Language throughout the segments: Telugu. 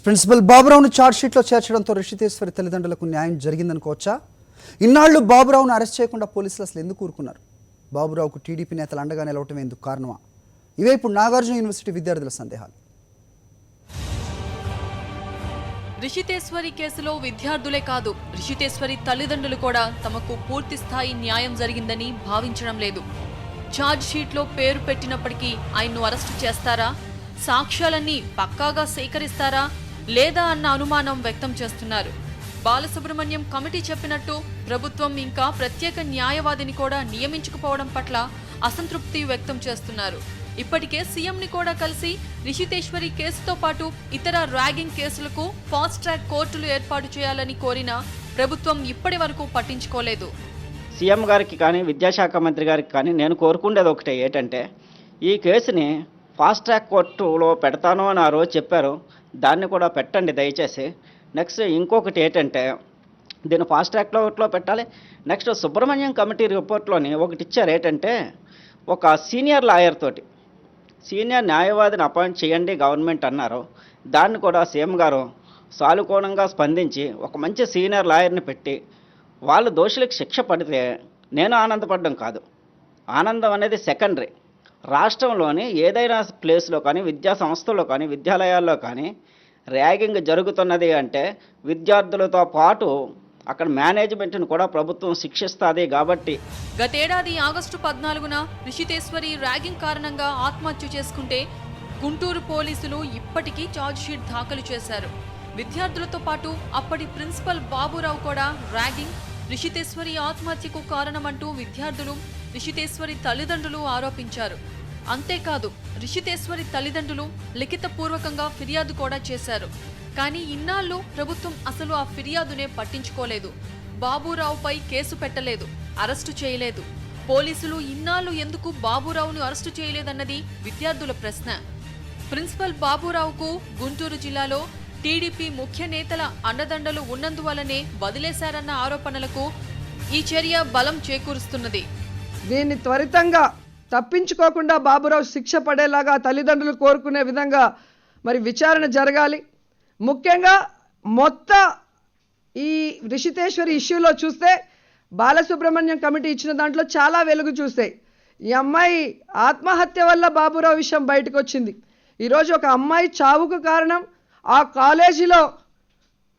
ప్రిన్సిపల్ బాబురావును ఛార్జ్ షీట్లో చేర్చడంతో రిషితేశ్వరి తల్లిదండ్రులకు న్యాయం జరిగిందనుకోవచ్చా? ఇన్నాళ్లు బాబురావును అరెస్ట్ చేయకుండా పోలీసులు అసలు ఎందుకు ఊరుకున్నారు? బాబురావుకు టీడీపీ నేతలు అండగా నిలవటమే ఎందుకు కారణమా? ఇవే ఇప్పుడు నాగార్జున యూనివర్సిటీ విద్యార్థుల సందేహాలు. రిషితేశ్వరి కేసులో విద్యార్థులే కాదు, రిషితేశ్వరి తల్లిదండ్రులు కూడా తమకు పూర్తి స్థాయి న్యాయం జరిగిందని భావించడం లేదు. ఛార్జ్ షీట్లో పేరు పెట్టినప్పటికీ ఆయన్ను అరెస్టు చేస్తారా, సాక్ష్యాలన్నీ పక్కాగా సేకరిస్తారా లేదా అన్న అనుమానం వ్యక్తం చేస్తున్నారు. బాలసుబ్రహ్మణ్యం కమిటీ చెప్పినట్టు ప్రభుత్వం ఇంకా ప్రత్యేక న్యాయవాదిని కూడా నియమించకపోవడం పట్ల అసంతృప్తి వ్యక్తం చేస్తున్నారు. ఇప్పటికే సీఎంని కూడా కలిసి రిషితేశ్వరి కేసుతో పాటు ఇతర ర్యాగింగ్ కేసులకు ఫాస్ట్ ట్రాక్ కోర్టులు ఏర్పాటు చేయాలని కోరినా ప్రభుత్వం ఇప్పటి వరకు పట్టించుకోలేదు. సీఎం గారికి కానీ విద్యాశాఖ మంత్రి గారికి కానీ నేను కోరుకునేది ఒకటే, ఏంటంటే ఈ కేసుని ఫాస్ట్ ట్రాక్ కోర్టులో పెడతాను అని ఆ రోజు చెప్పారు, దాన్ని కూడా పెట్టండి దయచేసి. నెక్స్ట్ ఇంకొకటి ఏంటంటే దీన్ని ఫాస్ట్ ట్రాక్ కోర్టులో పెట్టాలి. నెక్స్ట్ సుబ్రహ్మణ్యం కమిటీ రిపోర్ట్లోని ఒకటి ఇచ్చారు, ఏంటంటే ఒక సీనియర్ లాయర్ తోటి సీనియర్ న్యాయవాదిని అపాయింట్ చేయండి గవర్నమెంట్ అన్నారు. దాన్ని కూడా సీఎం గారు సానుకూలంగా స్పందించి ఒక మంచి సీనియర్ లాయర్ని పెట్టి వాళ్ళు దోషులకు శిక్ష పడితే నేను ఆనందపడడం కాదు, ఆనందం అనేది సెకండరీ. రాష్ట్రంలోని ఏదైనా ప్లేస్లో కానీ విద్యా సంస్థల్లో కానీ విద్యాలయాల్లో కానీ ర్యాగింగ్ జరుగుతున్నది అంటే విద్యార్థులతో పాటు అక్కడ మేనేజ్మెంట్ను కూడా ప్రభుత్వం శిక్షిస్తుంది. కాబట్టి గతేడాది ఆగస్టు 14న రిషితేశ్వరి ర్యాగింగ్ కారణంగా ఆత్మహత్య చేసుకుంటే గుంటూరు పోలీసులు ఇప్పటికీ ఛార్జ్ షీట్ దాఖలు చేశారు. విద్యార్థులతో పాటు అప్పటి ప్రిన్సిపల్ బాబురావు కూడా ర్యాగింగ్, రిషితేశ్వరి ఆత్మహత్యకు కారణమంటూ విద్యార్థులు, రిషితేశ్వరి తల్లిదండ్రులు ఆరోపించారు. అంతేకాదు రిషితేశ్వరి తల్లిదండ్రులు లిఖితపూర్వకంగా ఫిర్యాదు కూడా చేశారు. కానీ ఇన్నాళ్ళు ప్రభుత్వం అసలు ఆ ఫిర్యాదునే పట్టించుకోలేదు. బాబురావుపై కేసు పెట్టలేదు, అరెస్టు చేయలేదు. పోలీసులు ఇన్నాళ్ళు ఎందుకు బాబురావును అరెస్టు చేయలేదన్నది విద్యార్థుల ప్రశ్న. ప్రిన్సిపల్ బాబురావుకు గుంటూరు జిల్లాలో టీడీపీ ముఖ్య నేతల అండదండలు ఉన్నందువల్లనే వదిలేశారన్న ఆరోపణలకు ఈ చర్య బలం చేకూరుస్తున్నది. దీన్ని త్వరితంగా తప్పించుకోకుండా బాబురావు శిక్ష పడేలాగా తల్లిదండ్రులు కోరుకునే విధంగా మరి విచారణ జరగాలి. ముఖ్యంగా మొత్తం ఈ రిషితేశ్వరి ఇష్యూలో చూస్తే బాలసుబ్రహ్మణ్యం కమిటీ ఇచ్చిన దాంట్లో చాలా వెలుగు చూస్తాయి. ఈ అమ్మాయి ఆత్మహత్య వల్ల బాబురావు విషయం బయటకు వచ్చింది. ఈరోజు ఒక అమ్మాయి చావుకు కారణం ఆ కాలేజీలో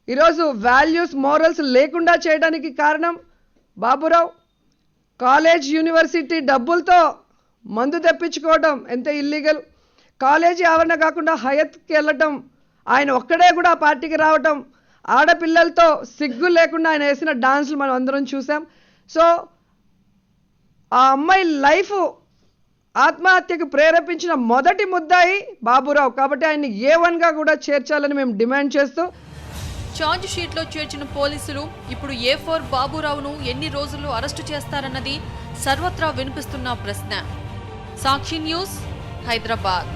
ఈరోజు వాల్యూస్ మోరల్స్ లేకుండా చేయడానికి కారణం బాబురావు. కాలేజ్ యూనివర్సిటీ డబ్బులతో మందు తెప్పించుకోవడం ఎంత ఇల్లీగల్. కాలేజీ ఆవరణ కాకుండా హయత్కి వెళ్ళటం, ఆయన ఒక్కడే కూడా ఆ పార్టీకి రావటం, ఆడపిల్లలతో సిగ్గు లేకుండా ఆయన వేసిన డాన్సులు మనం అందరం చూసాం. సో ఆ అమ్మాయి లైఫ్ ఆత్మహత్యకు ప్రేరేపించిన మొదటి ముద్దాయి బాబురావు. కాబట్టి ఆయన్ని A1గా కూడా చేర్చాలని మేము డిమాండ్ చేస్తూ ఛార్జ్ షీట్లో చేర్చిన పోలీసులు ఇప్పుడు A4 బాబురావును ఎన్ని రోజుల్లో అరెస్టు చేస్తారన్నది సర్వత్రా వినిపిస్తున్న ప్రశ్న. సాక్షి న్యూస్, హైదరాబాద్.